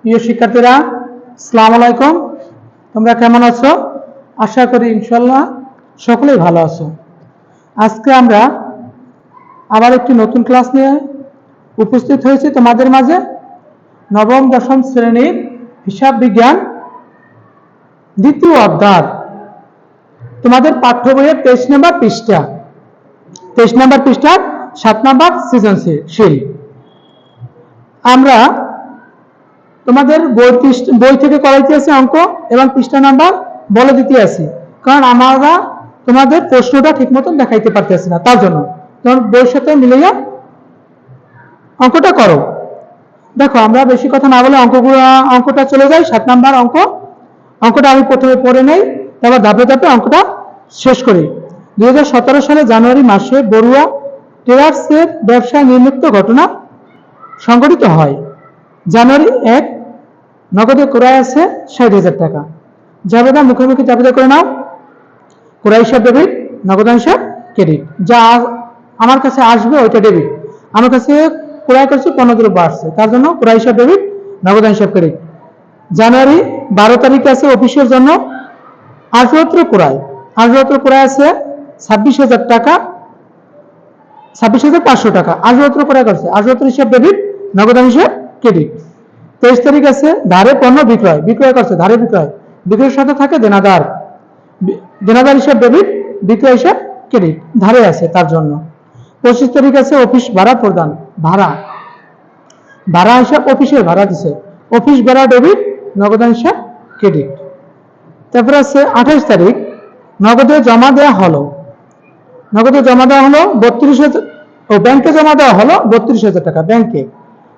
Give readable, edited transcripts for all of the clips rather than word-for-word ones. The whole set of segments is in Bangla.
প্রিয় শিক্ষার্থীরা, আসসালামু আলাইকুম। তোমরা কেমন আছো? আশা করি ইনশাআল্লাহ সকলেই ভালো আছো। আজকে আমরা আবার একটি নতুন ক্লাস নিয়ে উপস্থিত হয়েছি তোমাদের মাঝে। নবম দশম শ্রেণীর হিসাব বিজ্ঞান দ্বিতীয় অধ্যায়, তোমাদের পাঠ্য বইয়ের 23 নম্বর পৃষ্ঠা, 23 নম্বর পৃষ্ঠার 7 নম্বর সৃজনশীল। আমরা তোমাদের বই থেকে করাইতে আছি অঙ্ক এবং পৃষ্ঠা নাম্বার বলে দিতে আছি, কারণ আমরা তোমাদের প্রশ্নটা ঠিক মতন দেখাইতে পারতেছি না, তার জন্য তোমার বইয়ের সাথে মিলিয়ে অঙ্কটা করো। দেখো, আমরা বেশি কথা না বলে অঙ্কটা চলে যাই। 7 নাম্বার অঙ্কটা আমি প্রথমে পড়ে নেই, তারপর ধাপে ধাপে অঙ্কটা শেষ করি। 2017 সালে জানুয়ারি মাসে বড়ুয়া ট্রেডার্সের ব্যবসায় নিম্নোক্ত ঘটনা সংঘটিত হয়। জানুয়ারি 1 নগদে ক্রয় আছে 60,000 টাকা। জাবেদা মুখোমুখি জাবেদা করে নাও। ক্রয় হিসাব ডেবিট, নগদান হিসাব ক্রেডিট। যা আমার কাছে আসবে ওইটা ডেবিট। আমার কাছে ক্রয় করছে 15 দ্রব্য আসছে, তার জন্য ক্রয় হিসাব ডেবিট, নগদান হিসাব ক্রেডিট। জানুয়ারি 12 তারিখে আছে অফিসের জন্য আসবাবপত্র ক্রয় আছে 26,000 টাকা, 26,500 টাকা। আসবাবপত্র ক্রয় করছে, আসবাবপত্র হিসাব ডেবিট, নগদান হিসাব ক্রেডিট। 23 তারিখ আছে ধারে পণ্য বিক্রয় করছে, ধারে বিক্রয়ের সাথে থাকে দেনাদার হিসাব ডেবিট, বিক্রয় হিসাব ক্রেডিট, ধারে আছে তার জন্য। 25 তারিখ আছে অফিস ভাড়া প্রদান, ভাড়া হিসাব অফিসের ভাড়া দিছে, অফিস ভাড়া ডেবিট, নগদান হিসাব ক্রেডিট। তারপরে আছে 28 তারিখ নগদে জমা দেওয়া হলো 32,000, ব্যাংকে জমা দেওয়া হলো 32,000 টাকা। ব্যাংকে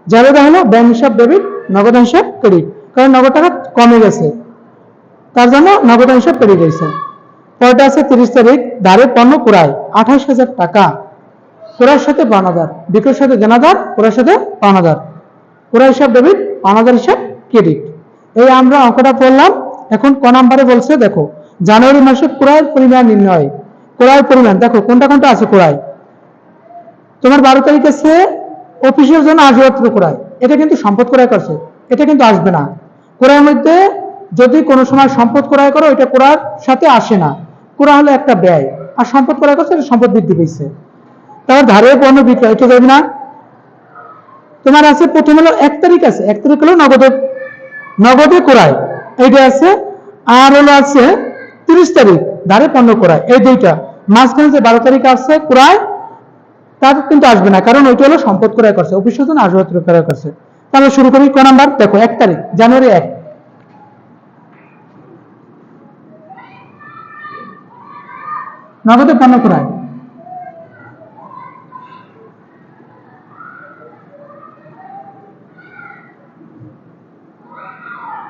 জাবেদা হলো ব্যাংক হিসাব ডেবিট, নগদান হিসাব ক্রেডিট, কারণ নগদ টাকা কমে গেছে, তার জন্য নগদান হিসাব ক্রেডিট হয়েছে। পরেরটা আছে 30 তারিখ ধারে পণ্য ক্রয় 28,000 টাকা। ক্রয়ের সাথে পাওনাদার, বিক্রয়ের সাথে দেনাদার, ক্রয়ের সাথে পাওনাদার, ক্রয় হিসাব ডেবিট, পাওনাদার হিসাব ক্রেডিট। এই আমরা অঙ্কটা পড়লাম। এখন ক নাম্বারে বলছে, দেখো জানুয়ারি মাসে ক্রয়ের পরিমাণ নির্ণয়। ক্রয়ের পরিমাণ দেখো কোনটা আছে। ক্রয় তোমার 12 তারিখ আছে অফিসের জন্য আসবাবপত্র ক্রয়, এটা কিন্তু সম্পদ ক্রয় করছে, এটা কিন্তু আসবে না। ক্রয়ের মধ্যে যদি কোনো সময় সম্পদ ক্রয় করো, এটা ক্রয়ের সাথে আসে না। ক্রয় হলো একটা ব্যয়, আর সম্পদ ক্রয় করছে এটা সম্পদ বৃদ্ধি পেয়েছে। তারপর ধারে পণ্য বিক্রয়, এটা যাবে না। তোমার আছে প্রথম হলো 1 তারিখ আছে, 1 তারিখ হলো নগদে ক্রয়, এইটা আছে। আর হলো আছে 30 তারিখ ধারে পণ্য ক্রয়, এই দুইটা। মাঝখানে যে 12 তারিখ আছে ক্রয়, তার কিন্তু আসবে না, কারণ ওইটা হলো সম্পদ ক্রয় করছে, অফিসের জন্য আসবাবপত্র ক্রয় করছে। তাহলে শুরু করি ক নাম্বার। দেখো 1 তারিখ জানুয়ারি 1 নগদে পণ্য ক্রয়,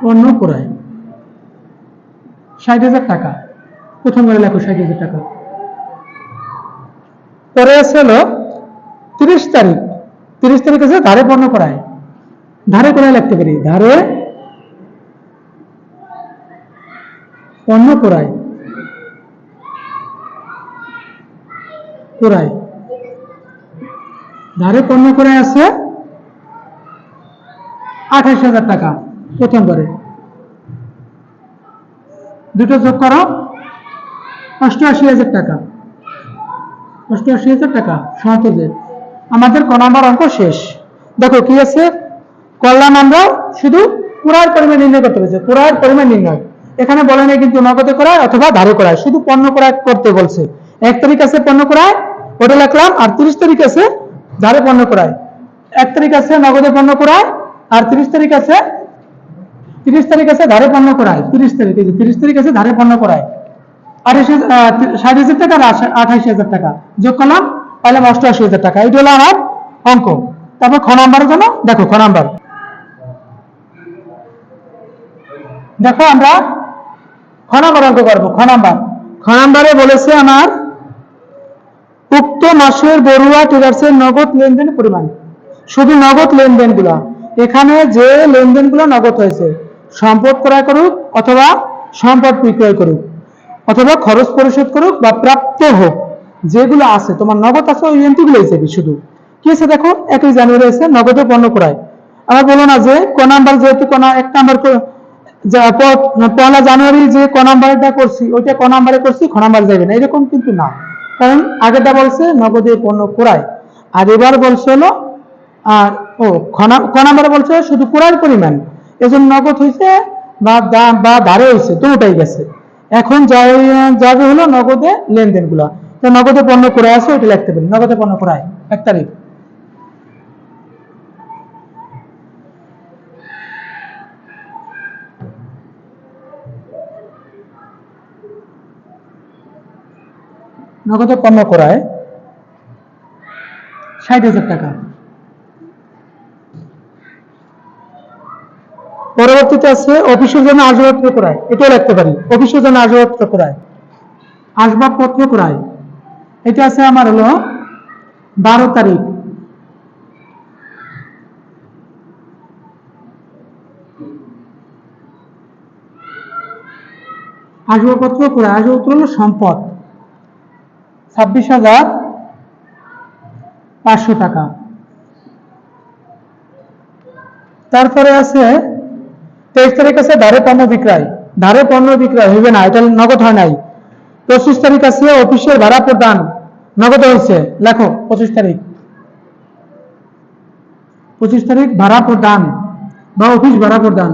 পণ্য ক্রয় 60,000 টাকা। প্রথম করে লেখো 60,000 টাকা। পরে আছে হলো 30 তারিখ আছে ধারে পণ্য ক্রয়, ধারে ক্রয় লিখতে পারি, ধারে পণ্য ক্রয়, ধারে পণ্য ক্রয় আছে 28,000 টাকা। প্রথম করে দুটো যোগ করো 88,000 টাকা। 88,000 টাকা সহজে আমাদের ক নাম্বার অঙ্ক শেষ। দেখো কি আছে করলাম, আমরা শুধু ক্রয়ের পরিমাণ নির্ণয় করতে পেরেছি। ক্রয়ের পরিমাণ নির্ণয় এখানে বলে নাই কিন্তু নগদে ক্রয় অথবা ধারে ক্রয়, শুধু পণ্য ক্রয় করতে বলছে। 1 তারিখ আছে পণ্য ক্রয়, ওটা লিখলাম। আর 30 তারিখ আছে ধারে পণ্য ক্রয়। 1 তারিখ আছে নগদে পণ্য ক্রয়, আর 30 তারিখ আছে ধারে পণ্য ক্রয়। 30 তারিখ আছে ধারে পণ্য ক্রয় 60,000 টাকা আর 28,000 টাকা যোগ করলাম, তাহলে 88,000 টাকা। এইটা হলো আমার অঙ্ক। তারপর খ নাম্বারের জন্য দেখো খ নাম্বার। দেখো আমরা খ নাম্বার অঙ্ক করবো। খ নাম্বারে বলেছে আমার উক্ত মাসের বড়ুয়া ট্রেডার্সের নগদ লেনদেন পরিমাণ। শুধু নগদ লেনদেন গুলা, এখানে যে লেনদেন গুলো নগদ হয়েছে, সম্পদ ক্রয় করুক অথবা সম্পদ বিক্রয় করুক অথবা খরচ পরিশোধ করুক বা প্রাপ্ত হোক, যেগুলো আছে তোমার নগদ আছে ওই এন্ট্রিগুলো হিসেবে। শুধু কি আছে দেখো 1 জানুয়ারি আছে নগদে পণ্য ক্রয় আবার বলো না যে ক নাম্বার যেহেতু এক নাম্বার পয়লা জানুয়ারি যে ক নাম্বারটা করছি ওইটা ক নাম্বারে করছি খ নাম্বার যাবে না, এরকম কিন্তু না। কারণ আগেরটা বলছে নগদে পণ্য ক্রয়, আর এবার বলছে হলো আর ক নাম্বারে বলছে শুধু ক্রয়ের পরিমাণ, এজন্য নগদ হয়েছে বা দাম বা ধারে হয়েছে দুটোটাই গেছে। এখন যাবে হলো নগদে লেনদেন গুলা। তো নগদে পণ্য ক্রয় আছে ওইটা লিখতে পারি, নগদে পণ্য ক্রয় 1 তারিখ। নগদে পণ্য ক্রয় 60,000 টাকা। পরবর্তীতে আছে অফিসের জন্য আসবাবপত্র ক্রয়, এটাও লিখতে পারি, অফিসের জন্য আসবাবপত্র ক্রয়, আসবাবপত্র ক্রয়, এটা আছে আমার হলো 12 তারিখ। আসবাবপত্র ক্রয়, আসবাবপত্র হলো সম্পদ 26,500 টাকা। তারপরে আছে 23 তারিখ আছে ধারে পণ্য বিক্রয়, ধারে পণ্য বিক্রয় হইবে না, এটা নগদ হয় নাই। 25 তারিখ আছে অফিসের ভাড়া প্রদান, নগদ হয়েছে, লেখো 25 তারিখ। 25 তারিখ ভাড়া প্রদান বা অফিস ভাড়া প্রদান,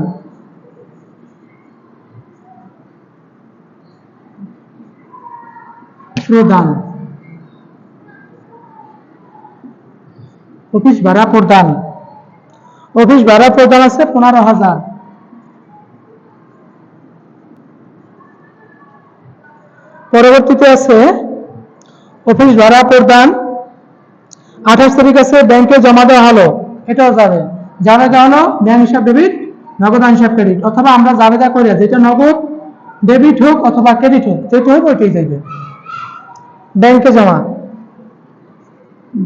প্রদান, অফিস ভাড়া প্রদান, অফিস ভাড়া প্রদান আছে 15,000। পরবর্তীতে আছে অফিস ভাড়া প্রদান 28 তারিখ আছে ব্যাংকে জমা দেওয়া হলো, এটাও যাবে, যাবে দেওয়া হলো ব্যাংক হিসাব ডেবিট, নগদ হিসাব ক্রেডিট, অথবা আমরা যাবেদা করি যেটা নগদ ডেবিট হোক অথবা ক্রেডিট হোক, যেটা হোক ওইটাই যাবে। ব্যাংকে জমা,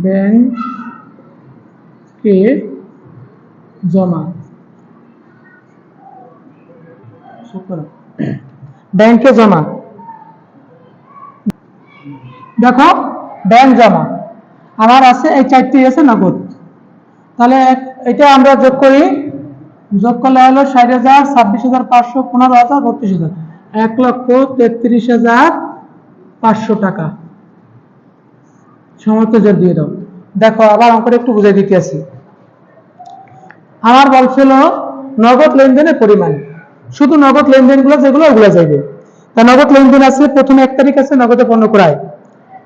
ব্যাংকে জমা, ব্যাংকে জমা, দেখো ব্যাংক জমা আমার আছে এই 4টি আছে নগদ। তাহলে এটা আমরা যোগ করি, যোগ করলে হলো 60,000, 26,500, 15,000, 32,000, 1,33,500 টাকা। সমস্ত জোর দিয়ে দাও। দেখো আবার অঙ্কটা একটু বুঝাই দিতে আসি। আমার বলছিল নগদ লেনদেনের পরিমাণ, শুধু নগদ লেনদেন গুলো যেগুলো ওগুলো যাইবে। তা নগদ লেনদেন আছে প্রথমে 1 তারিখ আছে নগদে পণ্য ক্রয়,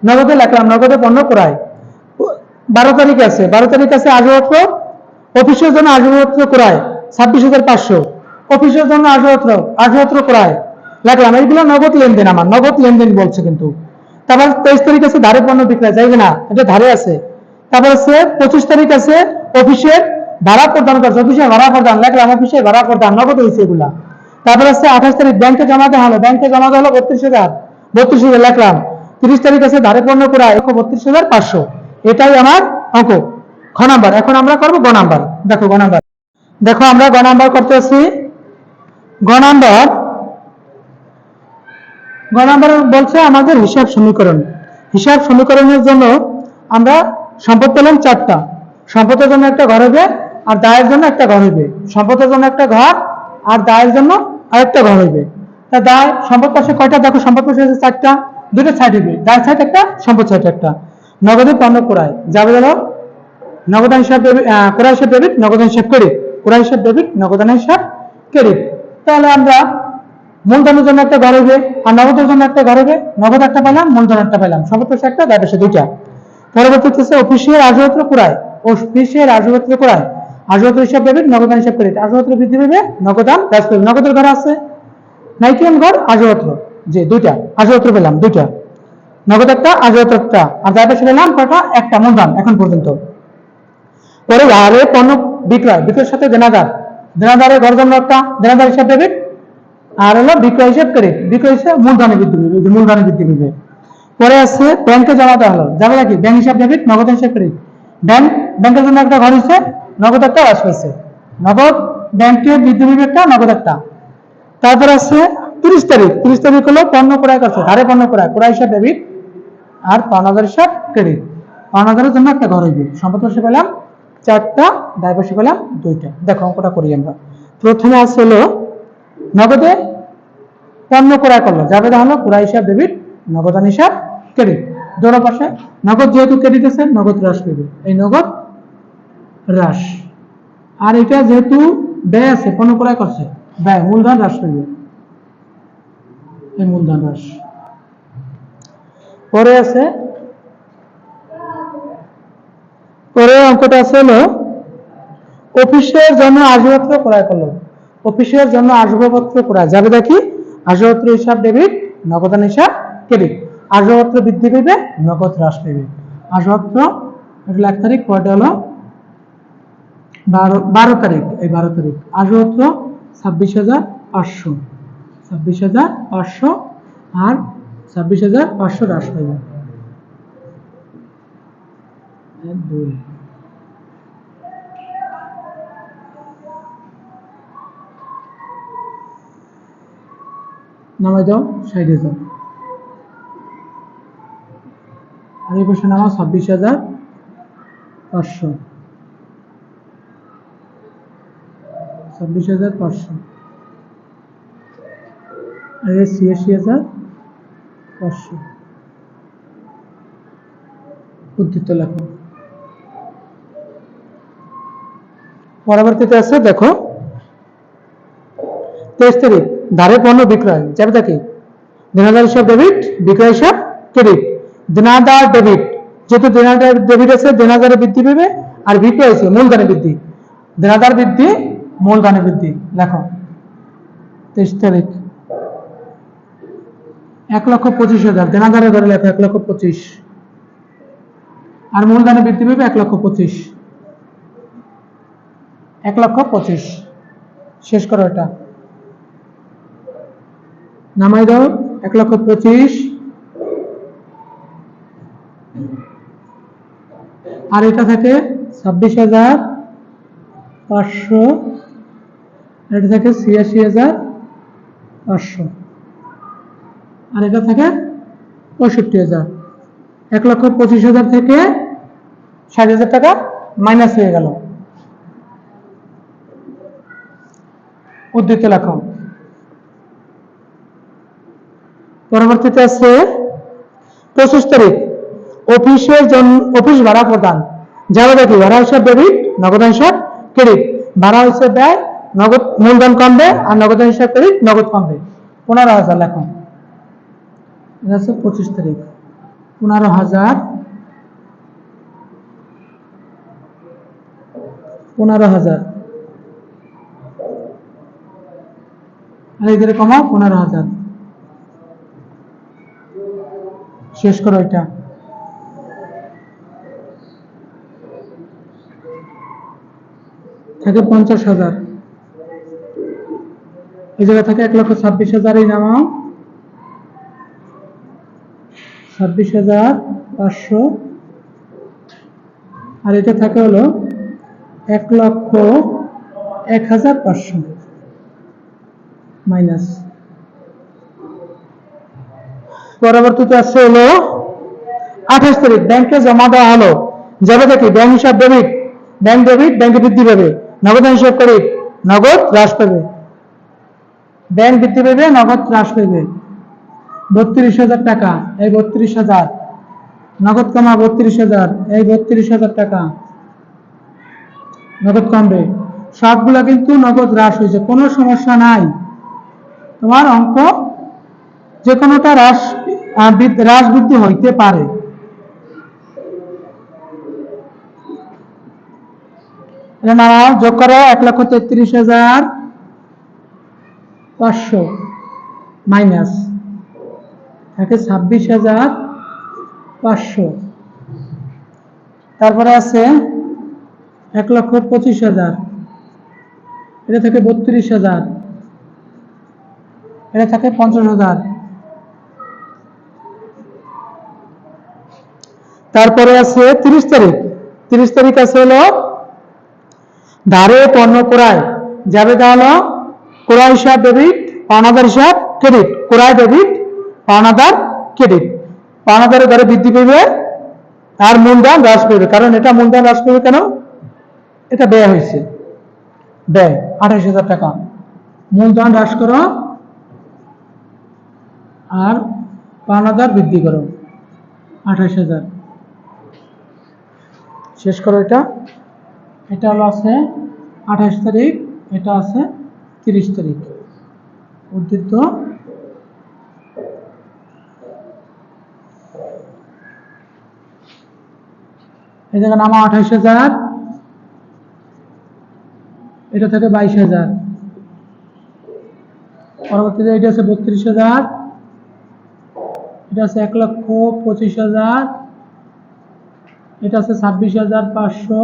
নগদে লিখলাম নগদে পণ্য ক্রয়। 12 তারিখ আছে, 12 তারিখ আছে আসবাবপত্র, অফিসের জন্য আসবাবপত্র ক্রয় 26,500, অফিসের জন্য আসবাবপত্র ক্রয় লিখলাম, এইগুলো নগদ লেনদেন, আমার নগদ লেনদেন বলছে কিন্তু। তারপর 23 তারিখ আছে ধারে পণ্য বিক্রয়, যাইবে না, এটা ধারে আছে। তারপর আছে 25 তারিখ আছে অফিসের ভাড়া প্রদান করছে, অফিসের ভাড়া প্রদান লিখলাম, অফিসের ভাড়া প্রদান নগদ হয়েছে এগুলা। তারপর আছে 28 তারিখ ব্যাংকে জমা দেওয়া হলো, ব্যাংকে জমা দেওয়া হলো 32,000 লিখলাম। 30 তারিখ আছে ধারে পণ্য ক্রয় 32,500, এটাই আমার অঙ্ক খ নাম্বার। এখন আমরা করবো গ নাম্বার। দেখো গ নাম্বার, দেখো আমরা গ নাম্বার করতেছি। গ নাম্বার বলছে আমাদের হিসাব সমীকরণ। হিসাব সমীকরণের জন্য আমরা সম্পদ পেলাম 4টা, সম্পদের জন্য একটা ঘর হবে আর দায়ের জন্য একটা ঘর হইবে, সম্পদের জন্য একটা ঘর আর দায়ের জন্য আরেকটা ঘর হইবে। তা দায় সম্পদ পাশে কয়টা, দেখো সম্পদ পাশে আছে 4টা, দুটো সাইড হইবে, দায় সাইড একটা, সম্পদ সাইড একটা। নগদে পণ্য ক্রয় যাবে গেল নগদান হিসাব ডেবিট, ক্রয় হিসাব ডেবিট, নগদান হিসাব ক্রেডিট, ক্রয় হিসাব ডেবিট, নগদান হিসাব ক্রেডিট। তাহলে আমরা মূলধনের জন্য একটা ঘর হইবে আর নগদের জন্য একটা ঘর হইবে, নগদ একটা পেলাম, মূলধন একটা পেলাম, সম্পদ পাশে একটা, দায় পাশে 2টা। পরবর্তীতে অফিসের আসবাবপত্র ক্রয়, অফিসের আসবাবপত্র ক্রয়, আসবাবপত্র হিসাব ডেবিট, নগদান হিসাব ক্রেডিট, আসবাবপত্র বৃদ্ধি পাবে, নগদান হ্রাস পাবে, নগদের ঘর আছে, নাইকিয়ান ঘর, আসবাবপত্র, যে 2টা আসবাবপত্র পেলাম, 2টা, নগদ একটা, আসবাবপত্র একটা, আর দায় পাশে পেলাম কয়টা, একটা, মূলধন এখন পর্যন্ত। পরে ধারে পণ্য বিক্রয়, বিক্রয়ের সাথে দেনাদার, দেনাদারের ঘর জন্য একটা, দেনাদার হিসাব ডেবিট, আর হলো বিক্রয় হিসাব ক্রেডিট, বিক্রয় হিসাব মূলধনে বৃদ্ধি পাবে, মূলধনে বৃদ্ধি পাবে। পরে আছে ব্যাংকে জমা দেওয়া হলো, যাবে নাকি ব্যাংক হিসাব ডেবিট, নগদ হিসাব ক্রেডিট, ব্যাংকের জন্য একটা ঘর হয়েছে, নগদ একটা হ্রাস পাইছে, নগদ ব্যাংকে বৃদ্ধি পাবে একটা, নগদ একটা। তারপর আছে 30 তারিখ, 30 তারিখ হলো পণ্য ক্রয় করছে, ধারে পণ্য ক্রয়, ক্রয় হিসাব ডেবিট আর পাওনাদার হিসাব ক্রেডিট, পাওনাদারের জন্য একটা ঘর হইবে, সম্পদ পাশে পেলাম 4টা, দায়বশী পেলাম 2টা। দেখো অঙ্কটা করি আমরা। প্রথমে আছে হলো নগদে পণ্য ক্রয় করলো, যাবে হলো ক্রয় হিসাব ডেবিট, নগদান হিসাব ক্রেডিট। দোনো পাশে নগদ যেহেতু ক্রেডিট আছে, নগদ হ্রাস পেবে, এই নগদ হ্রাস। আর এটা যেহেতু ব্যয় আছে, পণ্য ক্রয় করছে, ব্যয় মূলধন হ্রাস পেবে, এই মূলধন হ্রাস। পরে আছে, পরে অঙ্কটা আছে হলো অফিসের জন্য আসবাবপত্র ক্রয় করলো। অফিসের জন্য আসবাবপত্র ক্রয়, যাবে দেখি আসবাবপত্র হিসাব ডেবিট, নগদান হিসাব ক্রেডিট। আসবাবপত্র বৃদ্ধি পেবে, নগদ হ্রাস পেবে। আসবাবপত্র 1 তারিখ, পরটা হলো 12 তারিখ, এই 12 তারিখ। আসবাবপত্র 26,500, 26,500 আর 26,500 হ্রাস পাইবে। নামাই দাও 60,000, আর এই পাশে নামাও 26,500, 26,500 আর 86,500। উদ্ধৃত লেখো। পরবর্তীতে আছে দেখো 23 তারিখ, ধারে পণ্য বিক্রয়, যাবে দেখি দেনাদার হিসাব ডেবিট, বিক্রয় হিসাব ক্রেডিট। দেনাদার ডেবিট, যেহেতু দেনাদার ডেবিট আছে, দেনাদারে বৃদ্ধি পেবে, আর বিক্রয় আছে মূলধনে বৃদ্ধি, দেনাদার বৃদ্ধি, মূলধনে বৃদ্ধি। লেখো 23 তারিখ 1,25,000, দেনাদারে ধরে লেখো 1,25,000, আর মূলধনে বৃদ্ধি পেবে 1,25,000, 1,25,000। শেষ করো এটা, নামাই দাও 1,25,000, আর এটা থাকে 26,500, এটা থাকে 86,500, আর এটা থাকে 65,000। 1,25,000 থেকে 60,000 টাকা মাইনাস হয়ে গেল। উদ্ধৃত লেখো। পরবর্তীতে আছে 25 তারিখ, অফিসের জন্য অফিস ভাড়া প্রদান, যাবে দেখি ভাড়া হিসাব ডেবিট, নগদান হিসাব ক্রেডিট। ভাড়া হিসাব ব্যয়, নগদ মূলধন কমবে, আর নগদান হিসাব ক্রেডিট, নগদ কমবে। 15,000 লেখো। এটা হচ্ছে 25 তারিখ, 15,000, 15,000, আর এদের কমাও 15,000। শেষ করো এটা। থাকে 50,000, এই জায়গা থাকে 1,26,000, এই নামাও 26,500, আর এটা থাকে হলো 1,01,500 মাইনাস। পরবর্তীতে আসছে হলো 28 তারিখ, ব্যাংকে জমা দেওয়া হলো, যাবে দেখি ব্যাংক হিসাব ডেবিট, ব্যাংক ডেবিট, ব্যাংকে বৃদ্ধি পাবে, নগদান হিসাব ক্রেডিট, নগদ হ্রাস পাবে। ব্যাংক বৃদ্ধি পাবে, নগদ হ্রাস পাবে। 32,000 টাকা, এই 32,000, নগদ কমা 32,000, এই 32,000 টাকা, নগদ কমবে। সবগুলা কিন্তু নগদ হ্রাস হয়েছে, কোনো সমস্যা নাই। তোমার অঙ্ক যে কোনোটা হ্রাস বৃদ্ধি হইতে পারে। যোগ করো 1,33,500 মাইনাস থাকে 26,500, তারপরে আছে 1,25,000, এটা থেকে 32,000, এটা থাকে 50,000। তারপরে আছে 30 তারিখ, 30 তারিখ আছে হলো ধারে পণ্য ক্রয়, যাবে তাহলে ক্রয় হিসাব ডেবিট, পাওনাদার হিসাব ক্রেডিট, ক্রয় ডেবিট, পাওনাদার ক্রেডিট। পাওনাদারের ধারে বৃদ্ধি পেবে, আর মূলধন হ্রাস পেবে, কারণ এটা মূলধন হ্রাস পেবে কেন, এটা ব্যয় হয়েছে, ব্যয় 28,000 টাকা। মূলধন হ্রাস করো আর পাওনাদার বৃদ্ধি করো, 28,000 শেষ করো। এটা হলো আছে 28 তারিখ, এটা আছে 30 তারিখ। উদ্ধৃত এই জায়গা নামা 28,000, এটা থেকে 22,000, পরবর্তীতে এটা আছে 32,000, এটা আছে 1,25,000, এটা আছে 26,500,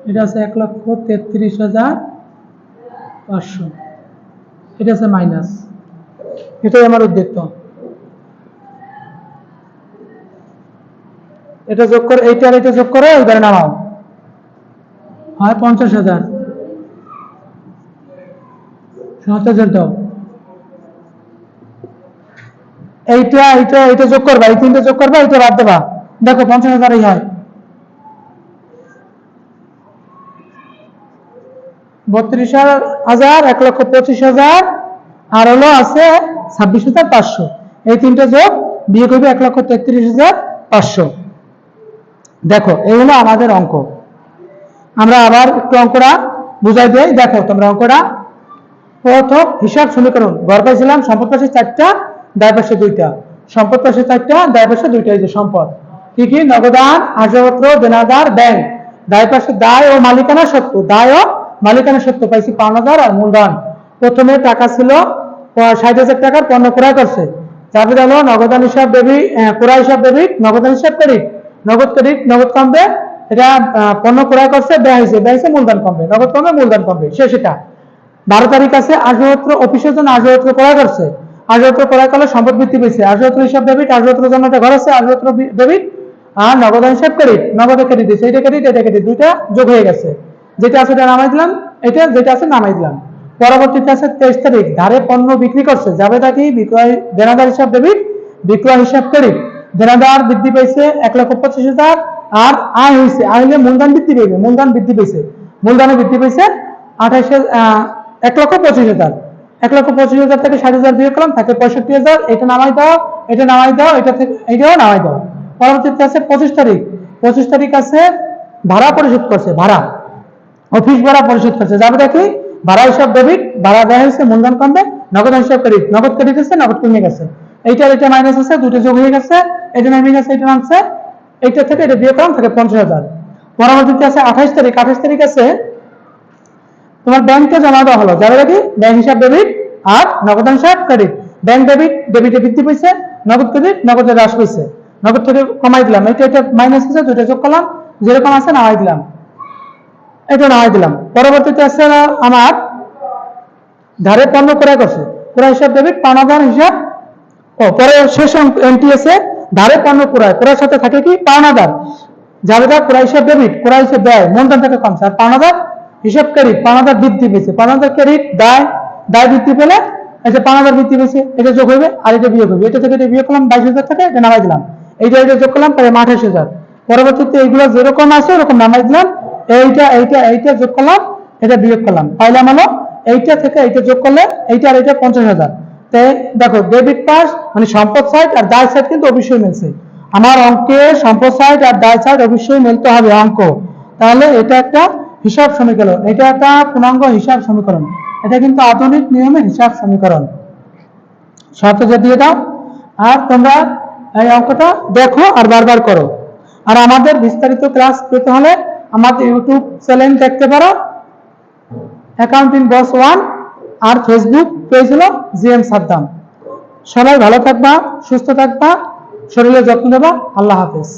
এটা আছে 1,33,500, এটা আছে মাইনাস। এটাই আমার উদ্দেশ্য। এটা যোগ করে এইটা আর এটা যোগ করে এবারে নামাও, হয় 50,000। 7,000 দাও, এইটা যোগ করবা, এই তিনটা যোগ করবা, এইটা বাদ দেবা, দেখো 50,000 হয়। 32,000, 1,25,000 আর হলো আছে 26,500। এই তিনটা যোগ বিয়োগ করবে 1,33,500। দেখো এই হলো আমাদের অঙ্ক। আমরা আবার একটু অঙ্কটা বুঝাই দিই। দেখো তোমরা অঙ্কটা, প্রথম হিসাব সমীকরণ, গড় পাইছিলাম সম্পদ পাশে 4টা, দায় পাশে 2টা, সম্পদ পাশে 4টা, দায় পাশে 2টা। এই যে সম্পদ কি কি, নগদান, আসবাবপত্র, দেনাদার, ব্যাংক। দায় পাশে দায় ও মালিকানা সত্ত্ব, দায় ও মালিকানা সত্ত্ব পাইছি পাওনাদার আর মূলধন। প্রথমে টাকা ছিল 60,000 টাকার পণ্য ক্রয় করছে, তারপরে হলো নগদান হিসাব ডেবিট, ক্রয় হিসাব ডেবিট, নগদান হিসাব ক্রেডিট, নগদ ক্রেডিট, নগদ কমবে। এটা পণ্য ক্রয় করছে, ব্যয় হয়েছে, মূলধন কমবে, নগদ কমবে, মূলধন কমবে। শেষ এটা 12 তারিখ আছে আসবাবপত্র, অফিসের জন্য আসবাবপত্র ক্রয় করছে, আসবাবপত্র ক্রয় করলে সম্পদ বৃদ্ধি পেয়েছে, আসবাবপত্র হিসাব ডেবিট, আসবাবপত্রের জন্য একটা ঘর আছে, আসবাবপত্র ডেবিট, আর নগদান হিসাব ক্রেডিট, নগদে ক্রেডিট দিয়েছে, এটা ক্রেডিট, এটা ক্রেডিট, দুইটা যোগ হয়ে গেছে। যেটা আছে এটা নামাই দিলাম, এটা যেটা আছে নামাই দিলাম। পরবর্তীতে আছে 23 তারিখ, ধারে পণ্য বিক্রি করছে, যাবেটা কি, বিক্রয়, দেনাদার হিসাব ডেবিট, বিক্রয় হিসাব ক্রেডিট। দেনাদার বৃদ্ধি পেয়েছে 1,25,000, আর আয় হয়েছে, আয় হলে মূলধন বৃদ্ধি পেয়েছে, মূলধন বৃদ্ধি পেয়েছে, মূলধনে বৃদ্ধি পেয়েছে 1,25,000। 1,25,000 থেকে 60,000 বিয়োগ করলাম, থাকে 65,000। এটা নামাই দাও, এটা নামাই দাও, এটা থেকে এইটাও নামাই দাও। পরবর্তীতে আছে 25 তারিখ, 25 তারিখ আছে ভাড়া পরিশোধ করছে, ভাড়া, অফিস ভাড়া পরিশোধ করছে, যাবে কি, ভাড়া হিসাব ডেবিট, ভাড়া দেওয়া হয়েছে, মূলধন কমবে, নগদ হিসাব ক্রেডিট, নগদ ক্রেডিট আছে, নগদ কমে গেছে। এইটা এটা মাইনাস আছে, দুটো যোগ হয়ে গেছে, এটা নেমে গেছে, এটা নামছে, এইটা থেকে এটা বিয়োগ করলাম, থাকে 50,000। পরবর্তীতে আছে 28 তারিখ, 28 তারিখ আছে তোমার ব্যাংকে জমা দেওয়া হলো, যাবে কি, ব্যাংক হিসাব ডেবিট আর নগদ হিসাব ক্রেডিট। ব্যাংক ডেবিট, ডেবিটে বৃদ্ধি পেয়েছে, নগদ ক্রেডিট, নগদে হ্রাস পেয়েছে, নগদ থেকে কমাই দিলাম, এটা মাইনাস আছে, দুটো যোগ করলাম, যেরকম আছে নামাই দিলাম, এটা নামাই দিলাম। পরবর্তীতে আছে আমার ধারে পণ্য ক্রয় করছে, ক্রয় হিসাব ডেবিট, পাওনাদার হিসাব, পরে শেষ এন্ট্রি আছে ধারে পণ্য ক্রয়, ক্রয়ের সাথে থাকে কি, পাওনাদার, যাবেটা ক্রয় হিসাব ডেবিট, ক্রয় হিসাব ব্যয়, মূলধন থেকে কমছে, আর পাওনাদার হিসাব ক্রেডিট, পাওনাদার বৃদ্ধি পেয়েছে, পাওনাদার ক্রেডিট, দায়, দায় বৃদ্ধি পেলে এই যে পাওনাদার বৃদ্ধি পেয়েছে, এটা যোগ হবে আর এটা বিয়োগ হবে, এটা থেকে এটা বিয়োগ করলাম 22,000 থেকে এটা নামাই দিলাম, এইটা যোগ করলাম প্রায় 28,000। পরবর্তীতে এইগুলো যেরকম আছে ওরকম নামাই দিলাম, এইটা যোগ করলাম, এটা বিয়োগ করলাম, পাইলাম হলো এইটা থেকে এইটা যোগ করলে এইটা আর এইটা 50,000। তাই দেখো ডেবিট পাস মানে সম্পদ সাইড আর দায় সাইড কিন্তু অবশ্যই মিলছে। আমার অঙ্কে সম্পদ সাইড আর দায় সাইড অবশ্যই মিলতে হবে অঙ্ক, তাহলে এটা একটা হিসাব সমীকরণ, এটা একটা পূর্ণাঙ্গ হিসাব সমীকরণ, এটা কিন্তু আধুনিক নিয়মে হিসাব সমীকরণ। 7,000 দিয়ে দাও, আর তোমরা এই অঙ্কটা দেখো আর বারবার করো। আর আমাদের বিস্তারিত ক্লাস পেতে হলে আমাদের ইউটিউব চ্যানেল দেখতে পারো, অ্যাকাউন্টিং বস 1, আর ফেসবুক পেজ হলো জিএম সাদ্দাম। সবাই ভালো থাকবা, সুস্থ থাকবা, শরীরের যত্ন নেবা। আল্লাহ হাফেজ।